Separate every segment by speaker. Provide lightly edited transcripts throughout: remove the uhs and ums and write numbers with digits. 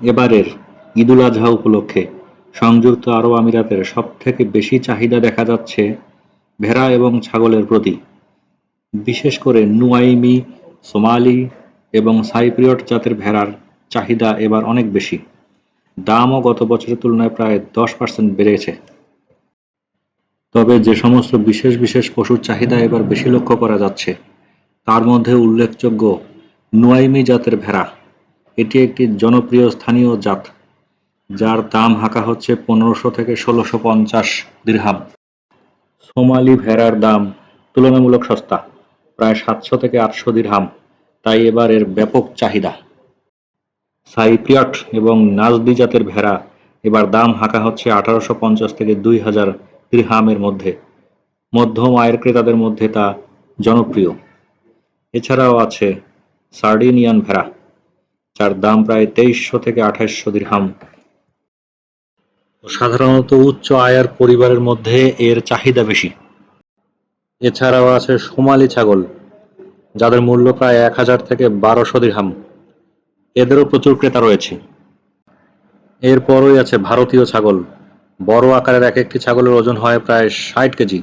Speaker 1: এবারের ঈদুল আজহা উপলক্ষে সংযুক্ত আরব আমিরাতের সবথেকে বেশি চাহিদা দেখা যাচ্ছে ভেড়া এবং ছাগলের প্রতি। বিশেষ করে নুয়াইমি, সোমালি এবং সাইপ্রিয়ট জাতের ভেড়ার চাহিদা এবার অনেক বেশি। দামও গত বছরের তুলনায় প্রায় 10% বেড়েছে। তবে যে সমস্ত বিশেষ বিশেষ পশুর চাহিদা এবার বেশি লক্ষ্য করা যাচ্ছে তার মধ্যে উল্লেখযোগ্য নুয়াইমি জাতের ভেড়া। এটি একটি জনপ্রিয় স্থানীয় জাত যার দাম হাঁকা হচ্ছে 1500 থেকে 1650 দিরহাম। সোমালি ভেড়ার দাম তুলনামূলক সস্তা, প্রায় 700 থেকে 800 দিরহাম, তাই এবার এর ব্যাপক চাহিদা। সাইপ্রিয়ট এবং নাজদি জাতের ভেড়া এবার দাম হাঁকা হচ্ছে 1850 থেকে 2000 দিরহামের মধ্যে। মধ্যম আয়ের ক্রেতাদের মধ্যে তা জনপ্রিয়। এছাড়াও আছে সার্ডিনিয়ান ভেড়া, যার দাম প্রায় 2300 থেকে 2800 দিরহাম। সাধারণত উচ্চ আয়ের পরিবারের মধ্যে এর চাহিদা বেশি। এছাড়াও আছে সোমালি ছাগল, যাদের মূল্য প্রায় 1000 থেকে 1200 দিরহাম। এদেরও প্রচুর ক্রেতা রয়েছে। এরপরই আছে ভারতীয় ছাগল। বড় আকারের এক একটি ছাগলের ওজন হয় প্রায় 60 কেজি।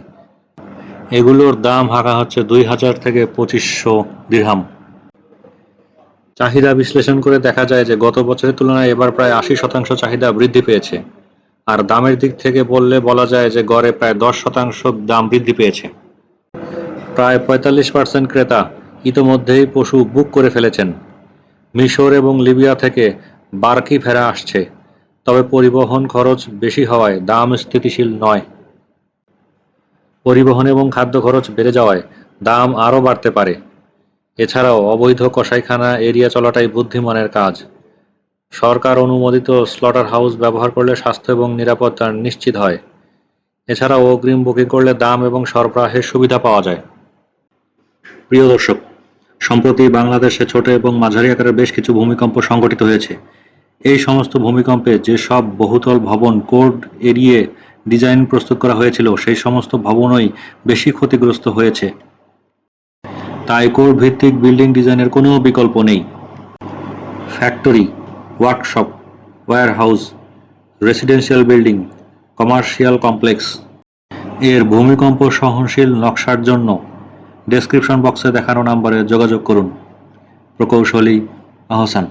Speaker 1: এগুলোর দাম হাঁকা হচ্ছে 2000 থেকে 2500 দিরহাম। চাহিদা বিশ্লেষণ করে দেখা যায় যে গত বছরের তুলনায় এবার প্রায় 80% চাহিদা বৃদ্ধি পেয়েছে, আর দামের দিক থেকে বলা যায় যে গড়ে প্রায় 10% দাম বৃদ্ধি পেয়েছে। প্রায় 45% ক্রেতা ইতোমধ্যেই পশু বুক করে ফেলেছেন। মিশর এবং লিবিয়া থেকে বারকি ভেড়া আসছে, তবে পরিবহন খরচ বেশি হওয়ায় দাম স্থিতিশীল নয়। পরিবহন এবং খাদ্য খরচ বেড়ে যাওয়ায় দাম আরও বাড়তে পারে। এছাড়াও অবৈধ কসাইখানা এড়িয়ে চলাটাই বুদ্ধিমানের কাজ। সরকার অনুমোদিত স্লটার হাউস ব্যবহার করলে স্বাস্থ্য এবং নিরাপত্তা নিশ্চিত হয়। এছাড়াও অগ্রিম বুকিং করলে দাম এবং সরবরাহের সুবিধা পাওয়া যায়। প্রিয় দর্শক, সম্প্রতি বাংলাদেশে ছোট এবং মাঝারি আকারের বেশ কিছু ভূমিকম্প সংঘটিত হয়েছে। এই সমস্ত ভূমিকম্পে যেসব বহুতল ভবন কোড এড়িয়ে ডিজাইন প্রস্তুত করা হয়েছিল সেই সমস্ত ভবনই বেশি ক্ষতিগ্রস্ত হয়েছে। তাই কোড ভিত্তিক বিল্ডিং ডিজাইনের কোনো বিকল্প নেই। Factory, workshop, warehouse, residential building, commercial complex এর ভূমিকম্প সহনশীল নকশার জন্য ডেসক্রিপশন বক্সে দেখানো নম্বরে যোগাযোগ করুন। প্রকৌশলী আহসান।